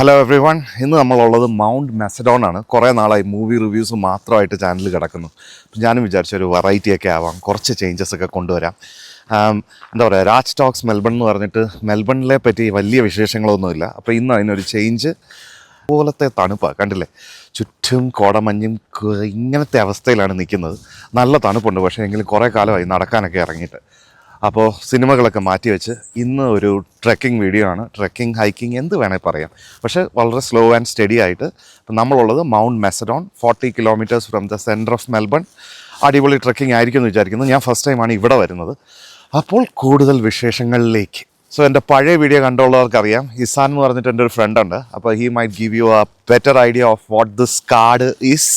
Hello every one, ഇന്ന് നമ്മളുള്ളത് Mount മെസഡോൺ ആണ്. കുറേ നാളായി മൂവി റിവ്യൂസ് മാത്രമായിട്ട് ചാനൽ കിടക്കുന്നു. ഞാനും വിചാരിച്ച ഒരു വെറൈറ്റി ഒക്കെ ആവാം, കുറച്ച് ചേഞ്ചസ് ഒക്കെ കൊണ്ടുവരാം. എന്താ പറയുക, രാജ് ടോക്സ് മെൽബൺ എന്ന് പറഞ്ഞിട്ട് മെൽബണിലെ പറ്റി വലിയ വിശേഷങ്ങളൊന്നുമില്ല. അപ്പോൾ ഇന്ന് അതിനൊരു ചേഞ്ച്. പോലത്തെ തണുപ്പാണ്, കണ്ടില്ലേ, ചുറ്റും കോടമഞ്ഞും ഇങ്ങനത്തെ അവസ്ഥയിലാണ് നിൽക്കുന്നത്. നല്ല തണുപ്പുണ്ട്, പക്ഷേ എങ്കിലും കുറേ കാലമായി നടക്കാനൊക്കെ ഇറങ്ങിയിട്ട്. അപ്പോൾ സിനിമകളൊക്കെ മാറ്റിവെച്ച് ഇന്ന് ഒരു ട്രെക്കിംഗ് വീഡിയോ ആണ്. ട്രെക്കിംഗ്, ഹൈക്കിംഗ് എന്ത് വേണേൽ പറയാം, പക്ഷേ വളരെ സ്ലോ ആൻഡ് സ്റ്റഡി ആയിട്ട്. അപ്പം നമ്മളുള്ളത് Mount Macedon, 40 kilometres from the centre of Melbourne. അടിപൊളി ട്രെക്കിംഗ് ആയിരിക്കും എന്ന് വിചാരിക്കുന്നു. ഞാൻ ഫസ്റ്റ് ടൈമാണ് ഇവിടെ വരുന്നത്. അപ്പോൾ കൂടുതൽ വിശേഷങ്ങളിലേക്ക്. സോ എൻ്റെ പഴയ വീഡിയോ കണ്ടുള്ളവർക്കറിയാം, ഇസാൻ എന്ന് പറഞ്ഞിട്ട് എൻ്റെ ഒരു ഫ്രണ്ട് ഉണ്ട്. അപ്പോൾ he might give you A better idea of what this card is.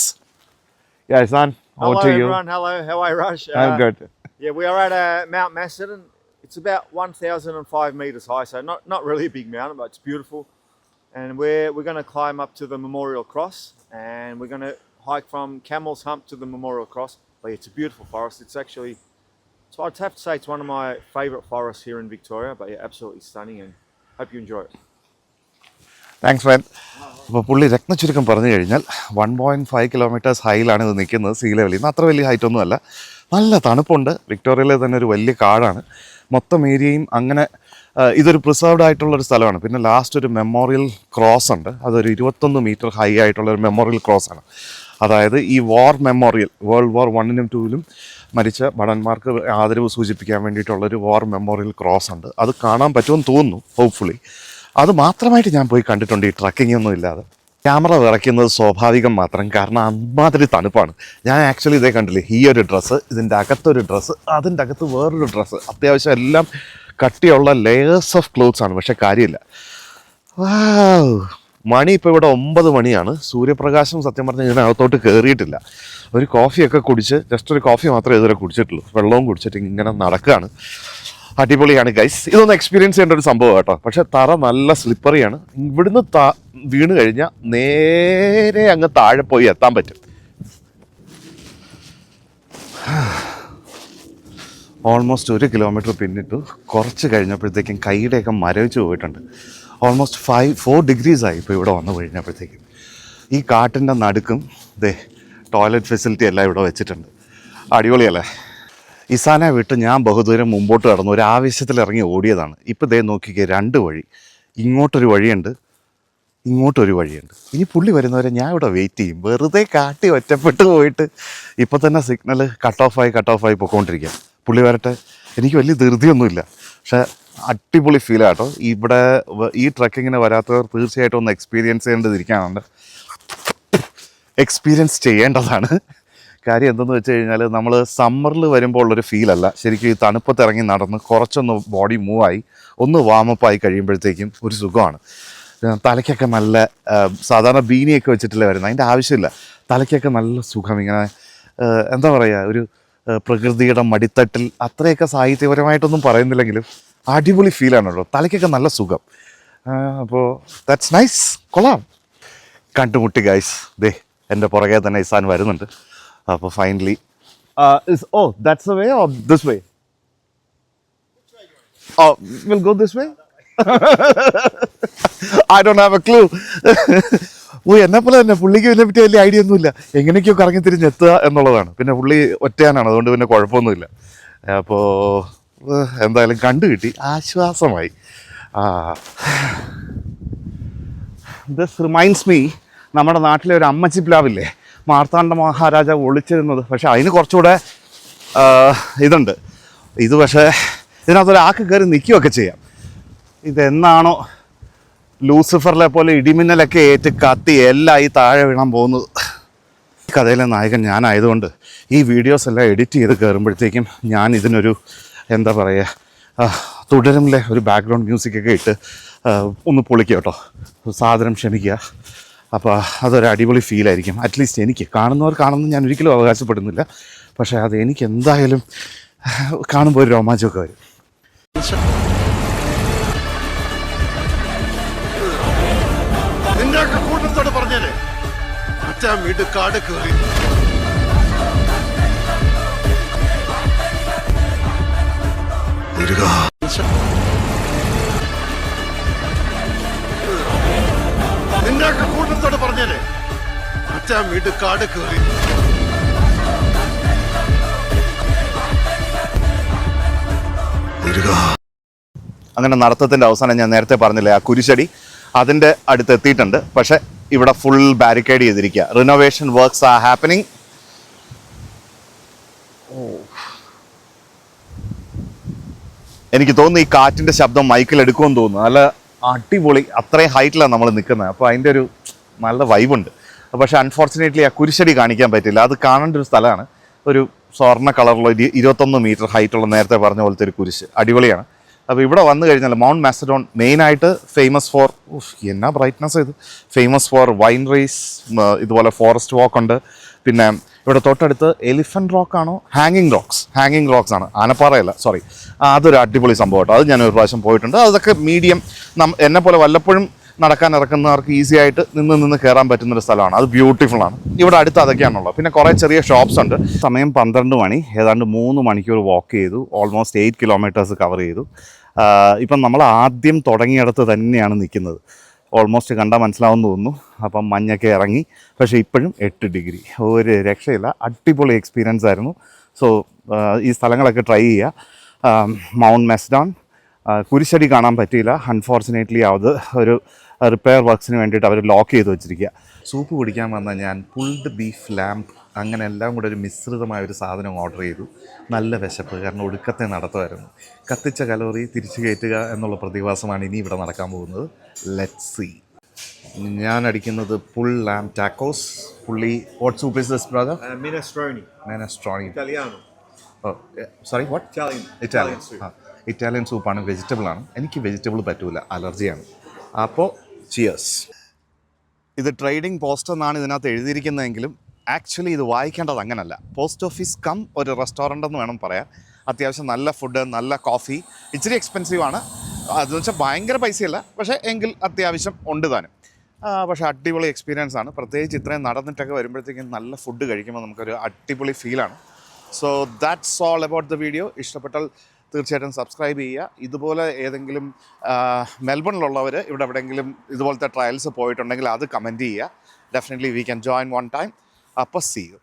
Yeah Izan, Hello everyone, hello, how are you, Raj? I'm good. Yeah, we are at Mount Macedon. It's about 1,005 metres high, so not really a big mountain, but it's beautiful. And we're going to climb up to the Memorial Cross, and we're going to hike from Camel's Hump to the Memorial Cross. But yeah, it's a beautiful forest. It's actually, so I'd have to say it's one of my favourite forests here in Victoria, but yeah, absolutely stunning, and hope you enjoy it. Thanks man. അപ്പോൾ പുള്ളി രത്നച്ചുരുക്കം പറഞ്ഞു കഴിഞ്ഞാൽ 1.5 kilometres ഹൈയിലാണ് ഇത് നിൽക്കുന്നത്. See ലെവലിൽ നിന്ന് അത്ര വലിയ ഹൈറ്റൊന്നും അല്ല. നല്ല തണുപ്പുണ്ട്. വിക്ടോറിയയിലെ തന്നെ ഒരു വലിയ കാടാണ്. മൊത്തം ഏരിയയും അങ്ങനെ ഇതൊരു പ്രിസർവ്ഡ് ആയിട്ടുള്ളൊരു സ്ഥലമാണ്. പിന്നെ ലാസ്റ്റ് ഒരു മെമ്മോറിയൽ ക്രോസ് ഉണ്ട്. അതൊരു 21 മീറ്റർ ഹൈ ആയിട്ടുള്ളൊരു മെമ്മോറിയൽ ക്രോസാണ്. അതായത് ഈ വാർ മെമ്മോറിയൽ, വേൾഡ് വാർ 1നും 2നും മരിച്ച ഭടന്മാർക്ക് ആദരവ് സൂചിപ്പിക്കാൻ വേണ്ടിയിട്ടുള്ളൊരു വാർ മെമ്മോറിയൽ ക്രോസ് ഉണ്ട്. അത് കാണാൻ പറ്റുമെന്ന് തോന്നുന്നു, ഹോപ്പ്ഫുള്ളി. അത് മാത്രമായിട്ട് ഞാൻ പോയി കണ്ടിട്ടുണ്ട്, ഈ ട്രക്കിംഗ് ഒന്നും ഇല്ലാതെ. ക്യാമറ വിറയ്ക്കുന്നത് സ്വാഭാവികം മാത്രം, കാരണം അമ്മാതിരി തണുപ്പാണ്. ഞാൻ ആക്ച്വലി ഇതേ കണ്ടില്ലേ, ഈ ഒരു ഡ്രസ്സ്, ഇതിൻ്റെ അകത്തൊരു ഡ്രസ്സ്, അതിൻ്റെ അകത്ത് വേറൊരു ഡ്രസ്സ്, അത്യാവശ്യം എല്ലാം കട്ടിയുള്ള ലെയേഴ്സ് ഓഫ് ക്ലോത്ത്സ് ആണ്. പക്ഷേ കാര്യമില്ല. മണി ഇപ്പോൾ ഇവിടെ 9 മണിയാണ്. സൂര്യപ്രകാശം സത്യം പറഞ്ഞാൽ ഇതിനകത്തോട്ട് കയറിയിട്ടില്ല. ഒരു കോഫിയൊക്കെ കുടിച്ച്, ജസ്റ്റ് ഒരു കോഫി മാത്രമേ ഇതുവരെ കുടിച്ചിട്ടുള്ളൂ. വെള്ളവും കുടിച്ചിട്ട് ഇങ്ങനെ നടക്കുകയാണ്. അടിപൊളിയാണ് ഗൈസ്. ഇതൊന്ന് എക്സ്പീരിയൻസ് ചെയ്യേണ്ട ഒരു സംഭവം കേട്ടോ. പക്ഷെ തറ നല്ല സ്ലിപ്പറിയാണ്. ഇവിടുന്ന് വീണ് കഴിഞ്ഞാൽ നേരെ അങ്ങ് താഴെ പോയി എത്താൻ പറ്റും. ഓൾമോസ്റ്റ് 1 കിലോമീറ്റർ പിന്നിട്ടു. കുറച്ച് കഴിഞ്ഞപ്പോഴത്തേക്കും കൈയുടെയൊക്കെ മരവിച്ച് പോയിട്ടുണ്ട്. ഓൾമോസ്റ്റ് 4 ഡിഗ്രീസ് ആയി ഇപ്പോൾ ഇവിടെ വന്നു കഴിഞ്ഞപ്പോഴത്തേക്കും. ഈ കാട്ടിൻ്റെ നടുക്കും ടോയ്ലറ്റ് ഫെസിലിറ്റി എല്ലാം ഇവിടെ വെച്ചിട്ടുണ്ട്. അടിപൊളിയല്ലേ? ഇസാനെ വിട്ട് ഞാൻ ബഹുദൂരം മുമ്പോട്ട് കടന്നു, ഒരു ആവേശത്തിൽ ഇറങ്ങി ഓടിയതാണ്. ഇപ്പോൾ നോക്കിക്കേ, 2 വഴി. ഇങ്ങോട്ടൊരു വഴിയുണ്ട്, ഇങ്ങോട്ടൊരു വഴിയുണ്ട്. ഇനി പുള്ളി വരുന്നവരെ ഞാൻ ഇവിടെ വെയിറ്റ് ചെയ്യും. വെറുതെ കാട്ടി ഒറ്റപ്പെട്ട് പോയിട്ട് ഇപ്പോൾ തന്നെ സിഗ്നൽ കട്ട് ഓഫായി പൊയ്ക്കൊണ്ടിരിക്കുക. പുള്ളി വരട്ടെ, എനിക്ക് വലിയ ധൃതിയൊന്നുമില്ല. പക്ഷേ അടിപൊളി ഫീലാട്ടോ. ഇവിടെ ഈ ട്രക്കിങ്ങിന് വരാത്തവർ തീർച്ചയായിട്ടും ഒന്ന് എക്സ്പീരിയൻസ് ചെയ്യേണ്ടതാണ്. കാര്യം എന്തെന്ന് വെച്ച് കഴിഞ്ഞാൽ, നമ്മൾ സമ്മറിൽ വരുമ്പോൾ ഉള്ളൊരു ഫീലല്ല. ശരിക്കും ഈ തണുപ്പത്ത് ഇറങ്ങി നടന്ന് കുറച്ചൊന്ന് ബോഡി മൂവായി ഒന്ന് വാമപ്പായി കഴിയുമ്പോഴത്തേക്കും ഒരു സുഖമാണ്. തലയ്ക്കൊക്കെ നല്ല, സാധാരണ ബീനിയൊക്കെ വെച്ചിട്ടല്ലേ വരുന്നത്, അതിൻ്റെ ആവശ്യമില്ല. തലയ്ക്കൊക്കെ നല്ല സുഖം. ഇങ്ങനെ എന്താ പറയുക, ഒരു പ്രകൃതിയുടെ മടിത്തട്ടിൽ, അത്രയൊക്കെ സാഹിത്യപരമായിട്ടൊന്നും പറയുന്നില്ലെങ്കിലും അടിപൊളി ഫീലാണല്ലോ. തലയ്ക്കൊക്കെ നല്ല സുഖം. അപ്പോൾ ദാറ്റ്സ് നൈസ്, കൊള്ളാം. കണ്ടുമുട്ടി ഗൈസ്. എൻ്റെ പുറകെ തന്നെ ഇസാൻ വരുന്നുണ്ട്. അപ്പോൾ finally that's the way or this way? We'll go this way? I don't have a clue. എന്നെപ്പോലെ തന്നെ പുള്ളിക്ക് ഇതിനെ പറ്റി വലിയ ഐഡിയ ഒന്നുമില്ല. എങ്ങനെയൊക്കെയോ കറങ്ങി തിരിഞ്ഞെത്തുക എന്നുള്ളതാണ്. പിന്നെ പുള്ളി ഒറ്റയാനാണ്, അതുകൊണ്ട് പിന്നെ കുഴപ്പമൊന്നുമില്ല. അപ്പോൾ എന്തായാലും കണ്ടു കിട്ടി, ആശ്വാസമായി. ദിസ് റിമൈൻഡ്സ് മീ, നമ്മുടെ നാട്ടിലെ ഒരു അമ്മച്ചി പ്ലാവില്ലേ, മാർത്താണ്ഡ മഹാരാജാവ് ഒളിച്ചിരുന്നത്. പക്ഷെ അതിന് കുറച്ചുകൂടെ ഇതുണ്ട്. ഇത് പക്ഷേ ഇതിനകത്തൊരാൾക്ക് കയറി നിൽക്കുകയൊക്കെ ചെയ്യാം. ഇതെന്നാണോ ലൂസിഫറിലെ പോലെ ഇടിമിന്നലൊക്കെ ഏറ്റ് കത്തി എല്ലാം ഈ താഴെ വീണാൻ പോകുന്നത്. കഥയിലെ നായകൻ ഞാനായതുകൊണ്ട് ഈ വീഡിയോസ് എല്ലാം എഡിറ്റ് ചെയ്ത് കയറുമ്പോഴത്തേക്കും ഞാൻ ഇതിനൊരു എന്താ പറയുക, തുടരുമില്ലേ ഒരു ബാക്ക്ഗ്രൗണ്ട് മ്യൂസിക്കൊക്കെ ഇട്ട് ഒന്ന് പൊളിക്കുക കേട്ടോ. സാദരം ക്ഷമിക്കുക. അപ്പോൾ അതൊരു അടിപൊളി ഫീലായിരിക്കും. അറ്റ്ലീസ്റ്റ് എനിക്ക്, കാണുന്നവർ കാണുന്നത് ഞാൻ ഒരിക്കലും അവകാശപ്പെടുന്നില്ല, പക്ഷേ അത് എനിക്ക് എന്തായാലും കാണുമ്പോൾ ഒരു രോമാഞ്ചമൊക്കെ വരും. കൂട്ടത്തോട് പറഞ്ഞേ വീട് കാട് കയറി അങ്ങനെ അച്ഛൻ വീണ്ടും കാട് കയറി. അങ്ങനെ നടത്തത്തിൻ്റെ അവസാനം ഞാൻ നേരത്തെ പറഞ്ഞില്ലേ ആ കുരിശടി അതിൻ്റെ അടുത്ത് എത്തിയിട്ടുണ്ട്. പക്ഷേ ഇവിടെ ഫുൾ ബാരിക്കേഡ് ചെയ്തിരിക്കുക. Renovation works are happening. എനിക്ക് തോന്നുന്നു ഈ കാറ്റിൻ്റെ ശബ്ദം മൈക്കിൽ എടുക്കുമെന്ന് തോന്നുന്നു. നല്ല അടിപൊളി, അത്രയും ഹൈറ്റിലാണ് നമ്മൾ നിൽക്കുന്നത്. അപ്പോൾ അതിൻ്റെ ഒരു നല്ല വൈബുണ്ട്. പക്ഷേ അൺഫോർച്ചുനേറ്റ്ലി ആ കുരിശടി കാണിക്കാൻ പറ്റില്ല. അത് കാണേണ്ട ഒരു സ്ഥലമാണ്. ഒരു സ്വർണ്ണ കളറുള്ള 21 മീറ്റർ ഹൈറ്റുള്ള നേരത്തെ പറഞ്ഞ പോലത്തെ ഒരു കുരിശ് അടിപൊളിയാണ്. അപ്പോൾ ഇവിടെ വന്നു കഴിഞ്ഞാൽ മൗണ്ട് മാസഡോൺ മെയിനായിട്ട് ഫേമസ് ഫോർ എന്നാ ബ്രൈറ്റ്നസ് ഇത്, ഫേമസ് ഫോർ വൈൻ റേസ്, ഇതുപോലെ ഫോറസ്റ്റ് വാക്ക് ഉണ്ട്. പിന്നെ ഇവിടെ തൊട്ടടുത്ത് എലിഫൻറ്റ് റോക്കാണോ ഹാങ്ങിങ് റോക്സ് ആണ്, ആനപ്പാറയല്ല, സോറി. അതൊരു അടിപൊളി സംഭവം കേട്ടോ. അത് ഞാൻ ഒരു പ്രാവശ്യം പോയിട്ടുണ്ട്. അതൊക്കെ മീഡിയം എന്നെ പോലെ വല്ലപ്പോഴും നടക്കാൻ ഇറക്കുന്നവർക്ക് ഈസി ആയിട്ട് നിന്ന് കയറാൻ പറ്റുന്നൊരു സ്ഥലമാണ്. അത് ബ്യൂട്ടിഫുള്ളാണ്. ഇവിടെ അടുത്ത് അതൊക്കെയാണുള്ളത്. പിന്നെ കുറേ ചെറിയ ഷോപ്സ് ഉണ്ട്. സമയം 12 മണി, ഏതാണ്ട് 3 മണിക്കൂർ വാക്ക് ചെയ്തു. ഓൾമോസ്റ്റ് 8 കിലോമീറ്റേഴ്സ് കവർ ചെയ്തു. ഇപ്പം നമ്മൾ ആദ്യം തുടങ്ങിയിടത്ത് തന്നെയാണ് നിൽക്കുന്നത്. ഓൾമോസ്റ്റ് കണ്ടാൽ മനസ്സിലാവുമെന്ന് തോന്നുന്നു. അപ്പം മഞ്ഞൊക്കെ ഇറങ്ങി. പക്ഷേ ഇപ്പോഴും 8 ഡിഗ്രി, ഒരു രക്ഷയില്ല. അടിപൊളി എക്സ്പീരിയൻസ് ആയിരുന്നു. സോ ഈ സ്ഥലങ്ങളൊക്കെ ട്രൈ ചെയ്യുക. മൗണ്ട് മാസഡോൺ. കുരിശടി കാണാൻ പറ്റിയില്ല അൺഫോർച്ചുനേറ്റ്ലി. അത് ഒരു റിപ്പയർ വർക്ക്സിന് വേണ്ടിയിട്ട് അവർ ലോക്ക് ചെയ്ത് വെച്ചിരിക്കുക. സൂപ്പ് കുടിക്കാൻ വന്ന ഞാൻ പുൾഡ് ബീഫ് ലാംപ് അങ്ങനെ എല്ലാം കൂടെ ഒരു മിശ്രിതമായൊരു സാധനം ഓർഡർ ചെയ്തു. നല്ല വിശപ്പ്, കാരണം ഒടുക്കത്തെ നടത്തുമായിരുന്നു. കത്തിച്ച കലോറി തിരിച്ചു കയറ്റുക എന്നുള്ള പ്രതിഭാസമാണ് ഇനി ഇവിടെ നടക്കാൻ പോകുന്നത്. Let's see. ഞാൻ അടിക്കുന്നത് പുൾ ലാംപ് ടാക്കോസ്. പുള്ളി what soup is this brother? Minestrone. Italiano. Sorry what? Italian soup. Italian സൂപ്പാണ്, വെജിറ്റബിളാണ്. എനിക്ക് വെജിറ്റബിൾ പറ്റൂല, അലർജിയാണ്. അപ്പോൾ ചിയേഴ്സ്. ഇത് ട്രേഡിംഗ് പോസ്റ്റ് എന്നാണ് ഇതിനകത്ത് എഴുതിയിരിക്കുന്നതെങ്കിലും ആക്ച്വലി ഇത് വായിക്കേണ്ടത് അങ്ങനല്ല. പോസ്റ്റ് ഓഫീസ് കം ഒരു റെസ്റ്റോറൻ്റ് എന്ന് വേണം പറയാൻ. അത്യാവശ്യം നല്ല ഫുഡ്, നല്ല കോഫി. ഇച്ചിരി എക്സ്പെൻസീവാണ്, അതെന്ന് വെച്ചാൽ ഭയങ്കര പൈസയല്ല, പക്ഷേ എങ്കിൽ അത്യാവശ്യം ഉണ്ട് താനും. പക്ഷേ അടിപൊളി എക്സ്പീരിയൻസ് ആണ്. പ്രത്യേകിച്ച് ഇത്രയും നടന്നിട്ടൊക്കെ വരുമ്പോഴത്തേക്കും നല്ല ഫുഡ് കഴിക്കുമ്പോൾ നമുക്കൊരു അടിപൊളി ഫീലാണ്. So that's all about the video. ഇഷ്ടപ്പെട്ടാൽ തീർച്ചയായിട്ടും സബ്സ്ക്രൈബ് ചെയ്യുക. ഇതുപോലെ ഏതെങ്കിലും മെൽബണിലുള്ളവർ ഇവിടെ എവിടെയെങ്കിലും ഇതുപോലത്തെ ട്രയൽസ് പോയിട്ടുണ്ടെങ്കിൽ അത് കമൻറ്റ് ചെയ്യുക. Definitely we can join one time. അപ്പോൾ സീ യു.